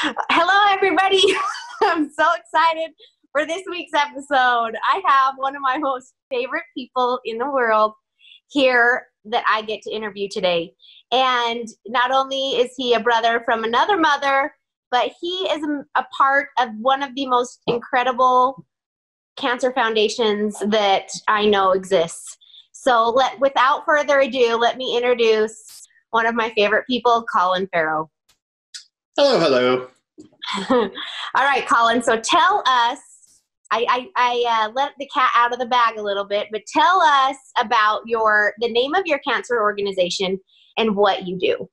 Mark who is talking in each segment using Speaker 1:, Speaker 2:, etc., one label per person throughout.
Speaker 1: Hello, everybody. I'm so excited for this week's episode. I have one of my most favorite people in the world here that I get to interview today. And not only is he a brother from another mother, but he is a part of one of the most incredible cancer foundations that I know exists. So without further ado, let me introduce one of my favorite people, Colin Ferro.
Speaker 2: Hello, hello.
Speaker 1: All right, Colin. So tell us, I let the cat out of the bag a little bit, but tell us about the name of your cancer organization and what you do.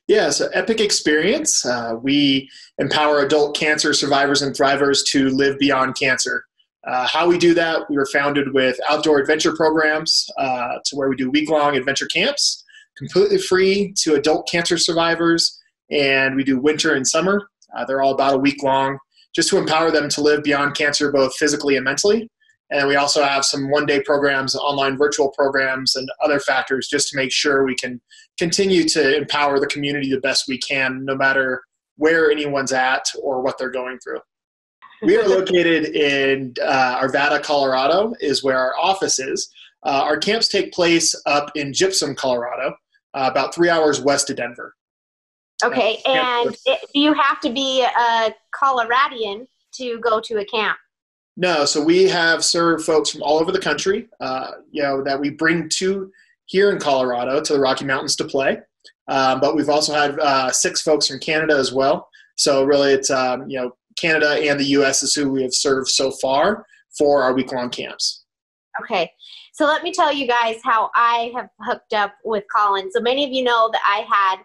Speaker 2: Yeah, so Epic Experience. We empower adult cancer survivors and thrivers to live beyond cancer. How we do that, we were founded with outdoor adventure programs to where we do week-long adventure camps, completely free to adult cancer survivors, and we do winter and summer. They're all about a week long, just to empower them to live beyond cancer, both physically and mentally. And we also have some one-day programs, online virtual programs, and other factors just to make sure we can continue to empower the community the best we can, no matter where anyone's at or what they're going through. We are located in Arvada, Colorado, is where our office is. Our camps take place up in Gypsum, Colorado, about 3 hours west of Denver.
Speaker 1: Okay, and do you have to be a Coloradian to go to a camp?
Speaker 2: No, so we have served folks from all over the country, that we bring to here in Colorado to the Rocky Mountains to play. But we've also had 6 folks from Canada as well. So really it's, Canada and the U.S. is who we have served so far for our week-long camps.
Speaker 1: Okay, so let me tell you guys how I have hooked up with Colin. So many of you know that I had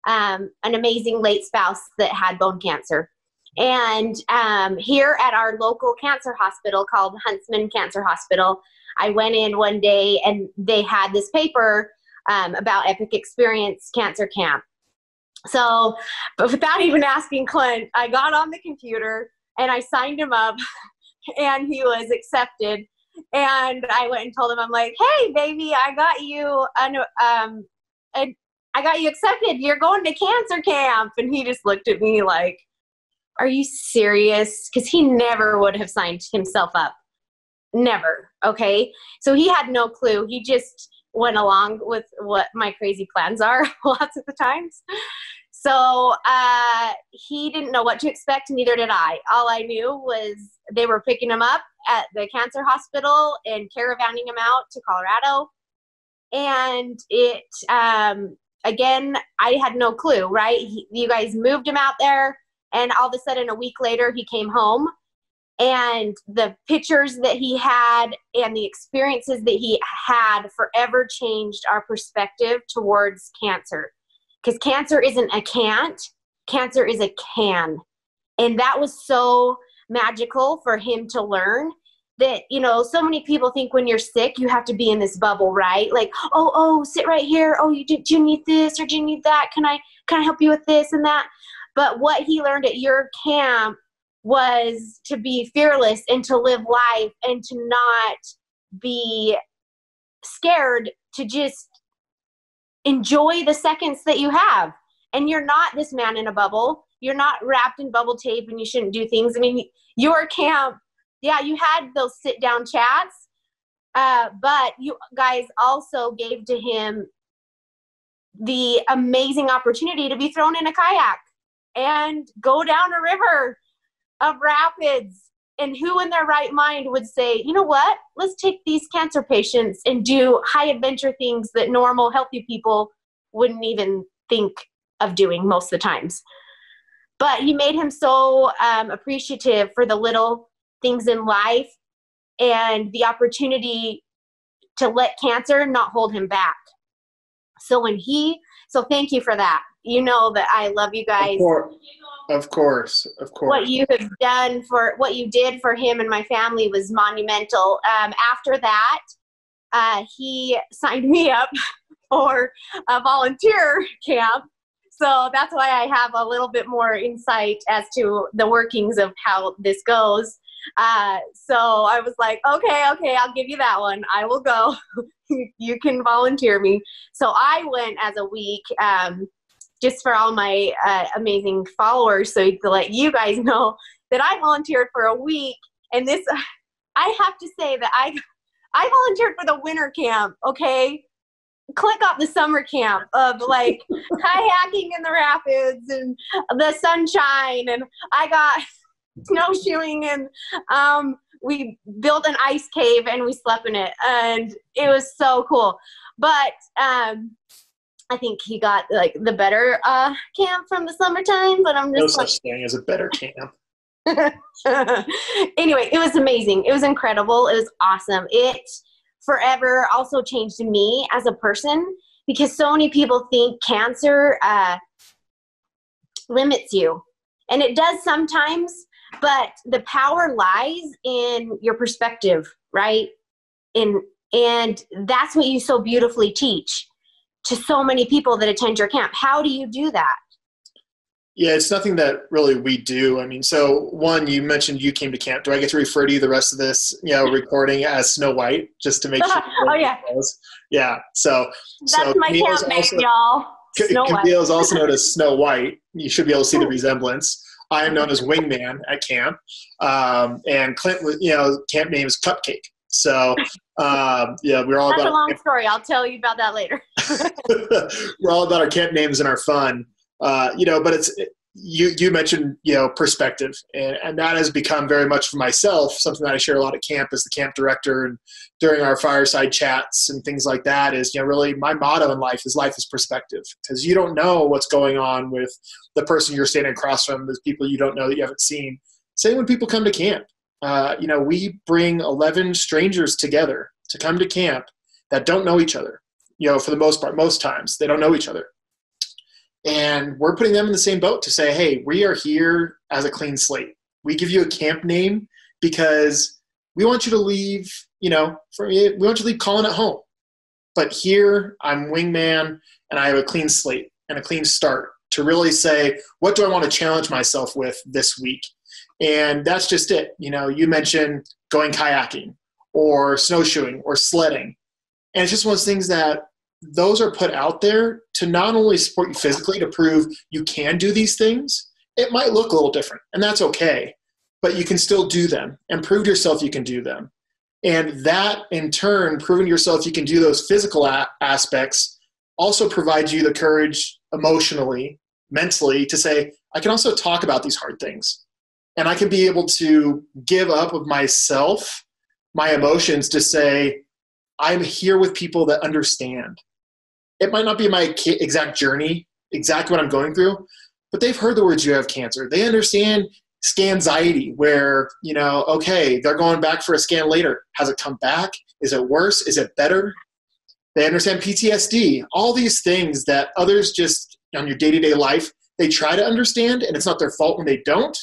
Speaker 1: an amazing late spouse that had bone cancer. And here at our local cancer hospital called Huntsman Cancer Hospital, I went in one day and they had this paper about Epic Experience Cancer Camp. So, but without even asking Clint, I got on the computer and I signed him up and he was accepted. And I went and told him, I'm like, hey, baby, I got you I got you accepted. You're going to cancer camp. And he just looked at me like, are you serious? Because he never would have signed himself up. Never. Okay. So he had no clue. He just went along with what my crazy plans are lots of the times. So he didn't know what to expect. Neither did I. All I knew was they were picking him up at the cancer hospital and caravanning him out to Colorado. And again, I had no clue, right? You guys moved him out there, and all of a sudden, a week later, he came home, and the pictures that he had and the experiences that he had forever changed our perspective towards cancer. Because cancer isn't a can't, cancer is a can. And that was so magical for him to learn. That, so many people think when you're sick, you have to be in this bubble, right? Like, oh, sit right here. Oh, do you need this or do you need that? Can I help you with this and that? But what he learned at your camp was to be fearless and to live life and to not be scared, to just enjoy the seconds that you have. And you're not this man in a bubble. You're not wrapped in bubble tape and you shouldn't do things. I mean, your camp, yeah, you had those sit-down chats, but you guys also gave to him the amazing opportunity to be thrown in a kayak and go down a river of rapids. And who in their right mind would say, you know what, let's take these cancer patients and do high-adventure things that normal, healthy people wouldn't even think of doing most of the times. But you made him so appreciative for the little things in life and the opportunity to let cancer not hold him back. So thank you for that. You know that I love you guys.
Speaker 2: Of course.
Speaker 1: What you have done what you did for him and my family was monumental. After that, he signed me up for a volunteer camp. So that's why I have a little bit more insight as to the workings of how this goes. So I was like, okay, I'll give you that one. I will go. You can volunteer me. So I went as a week just for all my amazing followers, so to let you guys know that I volunteered for a week. And this, I have to say that I volunteered for the winter camp, okay? Click off the summer camp of like kayaking in the rapids and the sunshine. And I got snowshoeing, and we built an ice cave and we slept in it. And it was so cool. But I think he got like the better camp from the summertime, but I'm just
Speaker 2: no such thing as a better camp.
Speaker 1: Anyway, it was amazing. It was incredible. It was awesome. It forever also changed me as a person, because so many people think cancer limits you, and it does sometimes, but the power lies in your perspective, right? And that's what you so beautifully teach to so many people that attend your camp. How do you do that?
Speaker 2: Yeah, it's nothing that really we do. I mean, so one, you mentioned you came to camp. Do I get to refer to you the rest of this, recording as Snow White, just to make sure?
Speaker 1: Oh, yeah.
Speaker 2: Yeah. So
Speaker 1: that's my camp name, y'all.
Speaker 2: Kamille is also known as Snow White. You should be able to see the resemblance. I am known as Wingman at camp. And Clint, camp name is Cupcake. So, we're all
Speaker 1: That's
Speaker 2: about
Speaker 1: a long story. I'll tell you about that later.
Speaker 2: We're all about our camp names and our fun. But it's, you mentioned, perspective, and that has become very much for myself, something that I share a lot at camp as the camp director, and during our fireside chats and things like that is, really my motto in life is perspective, because you don't know what's going on with the person you're standing across from. There's people you don't know that you haven't seen. Same when people come to camp. We bring 11 strangers together to come to camp that don't know each other. For the most part, most times they don't know each other. And we're putting them in the same boat to say, hey, we are here as a clean slate. We give you a camp name because we want you to leave, we want you to leave Colin at home. But here I'm Wingman, and I have a clean slate and a clean start to really say, what do I want to challenge myself with this week? And that's just it. You mentioned going kayaking or snowshoeing or sledding. And it's just one of those things that those are put out there to not only support you physically, to prove you can do these things. It might look a little different, and that's okay, but you can still do them and prove to yourself you can do them. And that, in turn, proving to yourself you can do those physical aspects also provides you the courage emotionally, mentally, to say, I can also talk about these hard things. And I can be able to give up of myself, my emotions, to say, I'm here with people that understand. It might not be my exact journey, exactly what I'm going through, but they've heard the words you have cancer. They understand scanxiety, where, okay, they're going back for a scan later. Has it come back? Is it worse? Is it better? They understand PTSD, all these things that others just on your day-to-day life, they try to understand, and it's not their fault when they don't,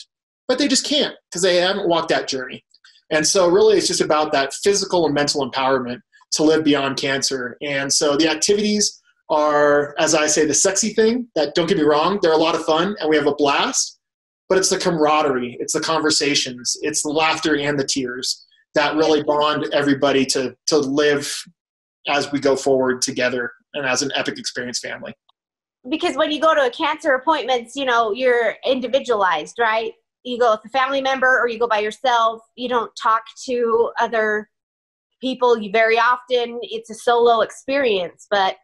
Speaker 2: but they just can't because they haven't walked that journey. And so really it's just about that physical and mental empowerment to live beyond cancer. And so the activities are, as I say, the sexy thing. That, don't get me wrong, they're a lot of fun and we have a blast, but it's the camaraderie, it's the conversations, it's the laughter and the tears that really bond everybody to live as we go forward together and as an epic experience family.
Speaker 1: Because when you go to a cancer appointments, you're individualized, right? You go with a family member or you go by yourself. You don't talk to other people. Very often it's a solo experience, but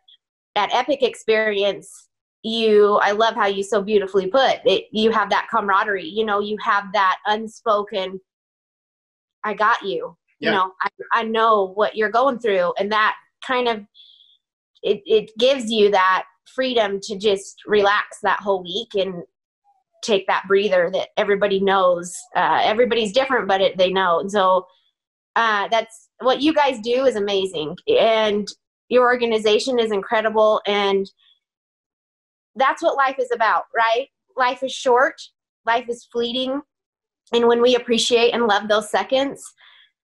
Speaker 1: that epic experience, I love how you so beautifully put it. You have that camaraderie, you have that unspoken, I got you,
Speaker 2: yeah.
Speaker 1: I know what you're going through. And that kind of, it gives you that freedom to just relax that whole week and take that breather that everybody knows. Everybody's different, but they know. And so that's what you guys do is amazing. And your organization is incredible. And that's what life is about, right? Life is short. Life is fleeting. And when we appreciate and love those seconds,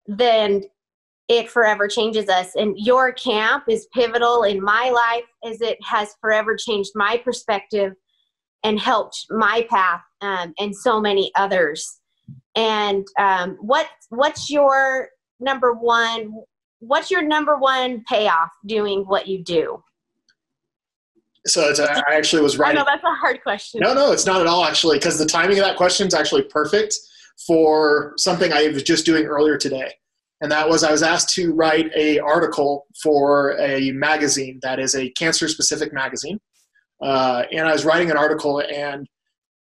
Speaker 1: then it forever changes us. And your camp is pivotal in my life, as it has forever changed my perspective and helped my path, and so many others. And what's your number one payoff doing what you do?
Speaker 2: So I actually was
Speaker 1: I
Speaker 2: writing.
Speaker 1: know that's a hard question.
Speaker 2: No, it's not at all, actually, because the timing of that question is actually perfect for something I was just doing earlier today. And that was I was asked to write an article for a magazine that is a cancer-specific magazine. And I was writing an article, and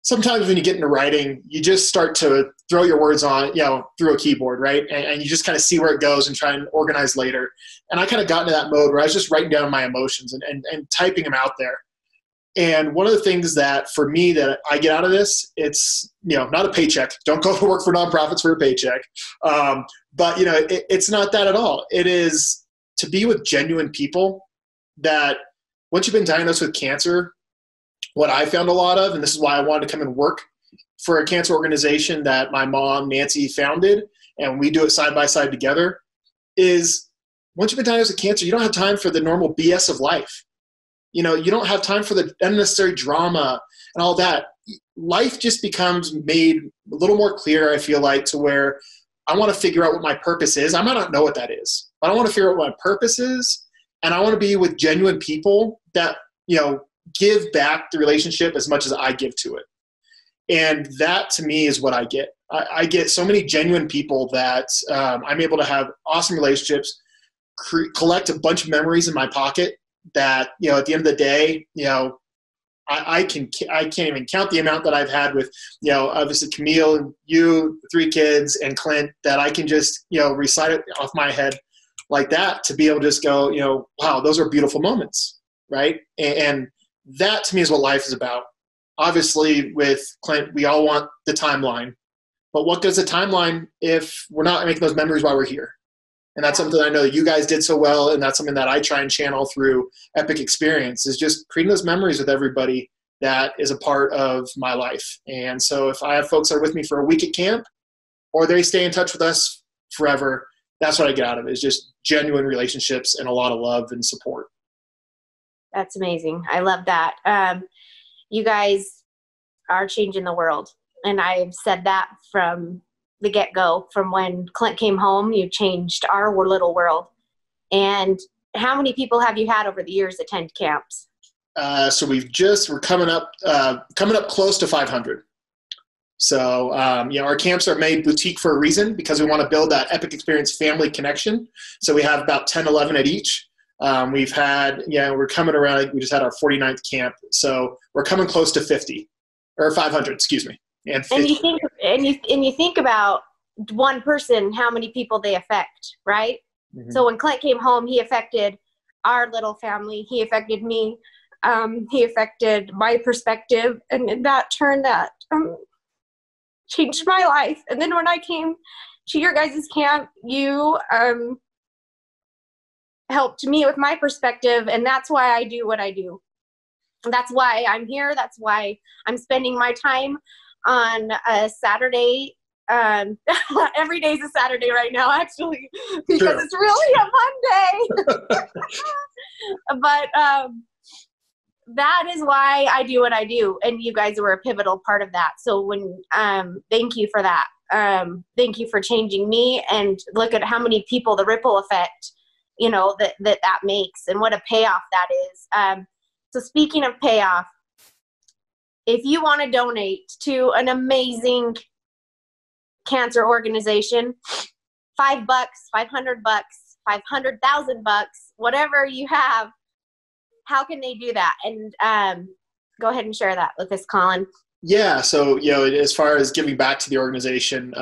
Speaker 2: sometimes when you get into writing, you just start to throw your words on, through a keyboard, right? And you just kind of see where it goes and try and organize later. And I kind of got into that mode where I was just writing down my emotions and typing them out there. And one of the things that for me that I get out of this, it's, not a paycheck. Don't go to work for nonprofits for a paycheck. But it's not that at all. It is to be with genuine people that once you've been diagnosed with cancer, what I found a lot of, and this is why I wanted to come and work for a cancer organization that my mom, Nancy, founded, and we do it side by side together, is once you've been diagnosed with cancer, you don't have time for the normal BS of life. You don't have time for the unnecessary drama and all that. Life just becomes made a little more clear, I feel like, to where I want to figure out what my purpose is. I might not know what that is, but I want to figure out what my purpose is, and I want to be with genuine people that, give back the relationship as much as I give to it. And that, to me, is what I get. I get so many genuine people that I'm able to have awesome relationships, collect a bunch of memories in my pocket that, at the end of the day, I can't even count the amount that I've had with, obviously Kamille, you, the 3 kids, and Clint, that I can just, recite it off my head like that, to be able to just go, wow, those are beautiful moments, right? And that, to me, is what life is about. Obviously, with Clint, we all want the timeline, but what goes the timeline if we're not making those memories while we're here? And that's something I know that you guys did so well, and that's something that I try and channel through Epic Experience, is just creating those memories with everybody that is a part of my life. And so if I have folks that are with me for a week at camp, or they stay in touch with us forever, that's what I get out of it, is just genuine relationships and a lot of love and support.
Speaker 1: That's amazing. I love that. You guys are changing the world. And I've said that from the get-go. From when Clint came home, you changed our little world. And how many people have you had over the years attend camps?
Speaker 2: So we're coming up close to 500. So, our camps are made boutique for a reason, because we want to build that Epic Experience family connection. So we have about 10, 11 at each. We've had, we're coming around, we just had our 49th camp. So we're coming close to 50 or 500, excuse me. And you think about one person, how many people they affect, right? Mm-hmm. So when Clint came home, he affected our little family. He affected me. He affected my perspective, and in that turn, that changed my life. And then when I came to your guys' camp, you helped me with my perspective, and that's why I do what I do. That's why I'm here. That's why I'm spending my time on a Saturday. Every day is a Saturday right now, actually, because sure. It's really a Monday. But that is why I do what I do, and you guys were a pivotal part of that. So when thank you for that. Thank you for changing me, and look at how many people, the ripple effect, that makes, and what a payoff that is. So speaking of payoff, if you want to donate to an amazing cancer organization, $5, $500, $500,000, whatever you have, how can they do that? And go ahead and share that with us, Colin. Yeah. So, as far as giving back to the organization,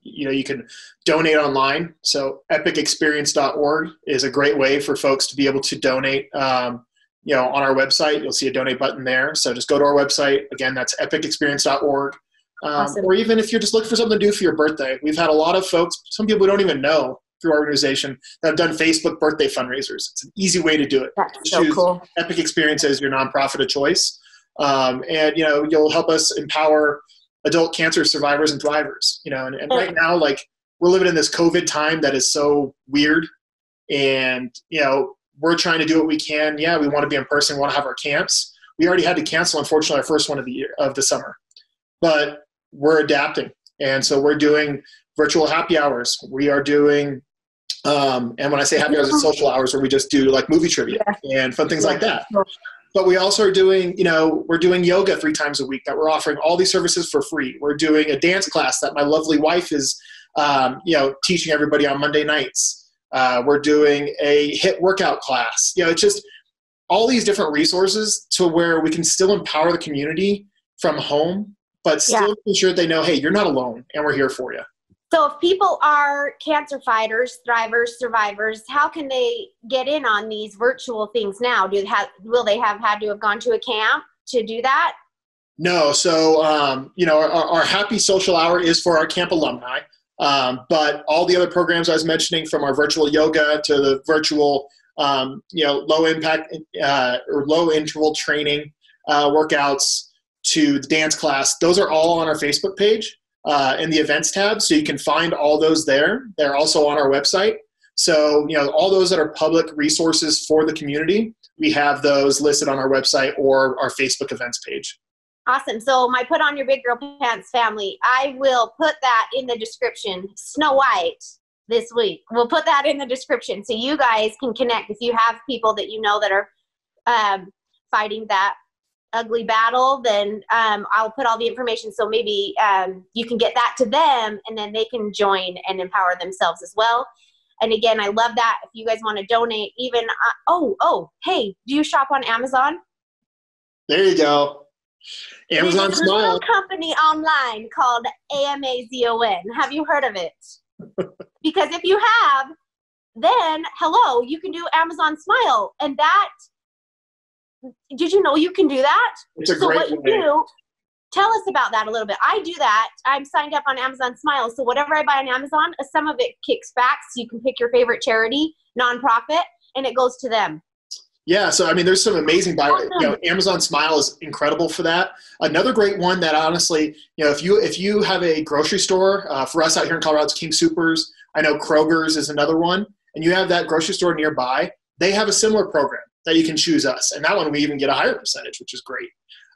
Speaker 2: you can donate online. So epicexperience.org is a great way for folks to be able to donate. On our website, you'll see a donate button there. So just go to our website. Again, that's epicexperience.org. Awesome. Or even if you're just looking for something to do for your birthday. We've had a lot of folks, some people we don't even know through our organization, that have done Facebook birthday fundraisers. It's an easy way to do it.
Speaker 1: That's so cool.
Speaker 2: Epic Experience as your nonprofit of choice. And you'll help us empower adult cancer survivors and thrivers, and right now, like, we're living in this COVID time that is so weird, and, we're trying to do what we can. Yeah, we want to be in person. We want to have our camps. We already had to cancel, unfortunately, our first one of the summer, but we're adapting. And so we're doing virtual happy hours. We are doing, and when I say happy hours, it's social hours where we just do like movie trivia and fun things like that. But we also are doing, we're doing yoga 3 times a week that we're offering all these services for free. We're doing a dance class that my lovely wife is, teaching everybody on Monday nights. We're doing a HIIT workout class. It's just all these different resources to where we can still empower the community from home, but still ensure they know, hey, you're not alone and we're here for you.
Speaker 1: So if people are cancer fighters, thrivers, survivors, how can they get in on these virtual things now? Will they have had to have gone to a camp to do that?
Speaker 2: No. So, our happy social hour is for our camp alumni. But all the other programs I was mentioning, from our virtual yoga to the virtual, low impact or low interval training workouts to the dance class, those are all on our Facebook page. In the events tab, so you can find all those there. They're also on our website. So, all those that are public resources for the community, we have those listed on our website or our Facebook events page.
Speaker 1: Awesome. So my Put On Your Big Girl Pants family, I will put that in the description. Snow White this week. We'll put that in the description so you guys can connect. If you have people that that are fighting that ugly battle, then I'll put all the information, so maybe you can get that to them, and then they can join and empower themselves as well. And again, I love that. If you guys want to donate, even hey, do you shop on Amazon?
Speaker 2: There you go. Amazon Smile.
Speaker 1: There's a little company online called Amazon. Have you heard of it? Because if you have, then hello, you can do Amazon Smile, and that. Did you know you can do that?
Speaker 2: It's a great way.
Speaker 1: Tell us about that a little bit. I do that. I'm signed up on Amazon Smile. So whatever I buy on Amazon, some of it kicks back. So you can pick your favorite charity, nonprofit, and it goes to them.
Speaker 2: Yeah. So, there's some amazing Amazon Smile is incredible for that. Another great one that honestly, if you have a grocery store, for us out here in Colorado, it's King Soopers. I know Kroger's is another one, and you have that grocery store nearby. They have a similar program that you can choose us. And that one, we even get a higher percentage, which is great.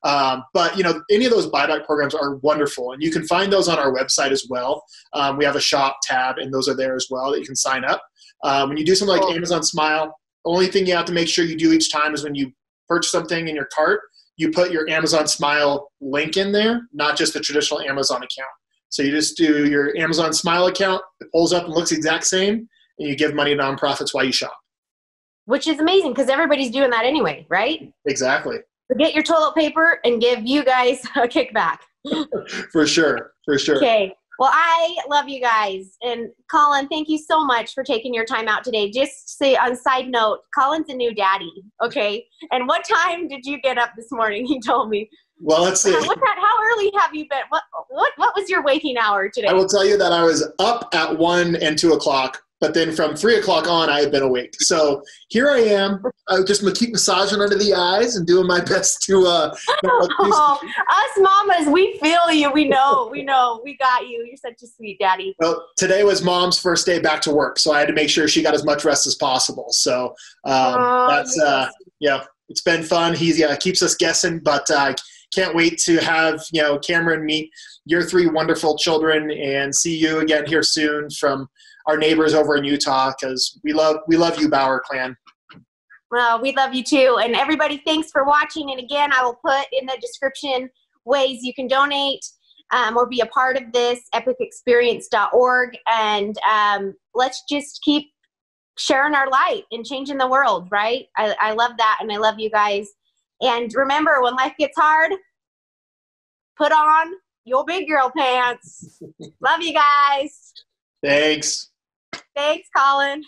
Speaker 2: But any of those buyback programs are wonderful. And you can find those on our website as well. We have a shop tab, and those are there as well that you can sign up. When you do something like Amazon Smile, the only thing you have to make sure you do each time is when you purchase something in your cart, you put your Amazon Smile link in there, not just the traditional Amazon account. So you just do your Amazon Smile account, it pulls up and looks the exact same, and you give money to nonprofits while you shop.
Speaker 1: Which is amazing because everybody's doing that anyway, right?
Speaker 2: Exactly.
Speaker 1: Get your toilet paper and give you guys a kickback.
Speaker 2: For sure.
Speaker 1: Okay. Well, I love you guys. And Colin, thank you so much for taking your time out today. Just say on side note, Colin's a new daddy. Okay. And what time did you get up this morning? He told me.
Speaker 2: Well, let's see.
Speaker 1: How early have you been? What was your waking hour today?
Speaker 2: I will tell you that I was up at 1 and 2 o'clock. But then from 3 o'clock on, I had been awake. So here I am. I just keep massaging under the eyes and doing my best to.
Speaker 1: Us mamas, we feel you. We know. We got you. You're such a sweet daddy.
Speaker 2: Well, today was Mom's first day back to work, so I had to make sure she got as much rest as possible. So it's been fun. He keeps us guessing, but I can't wait to have Cameron meet your 3 wonderful children and see you again here soon from our neighbors over in Utah, because we love you, Bauer clan.
Speaker 1: Well, we love you too. And everybody, thanks for watching. And again, I will put in the description ways you can donate or be a part of this, epicexperience.org. And let's just keep sharing our light and changing the world, right? I love that, and I love you guys. And remember, when life gets hard, put on your big girl pants. Love you guys.
Speaker 2: Thanks.
Speaker 1: Thanks, Colin.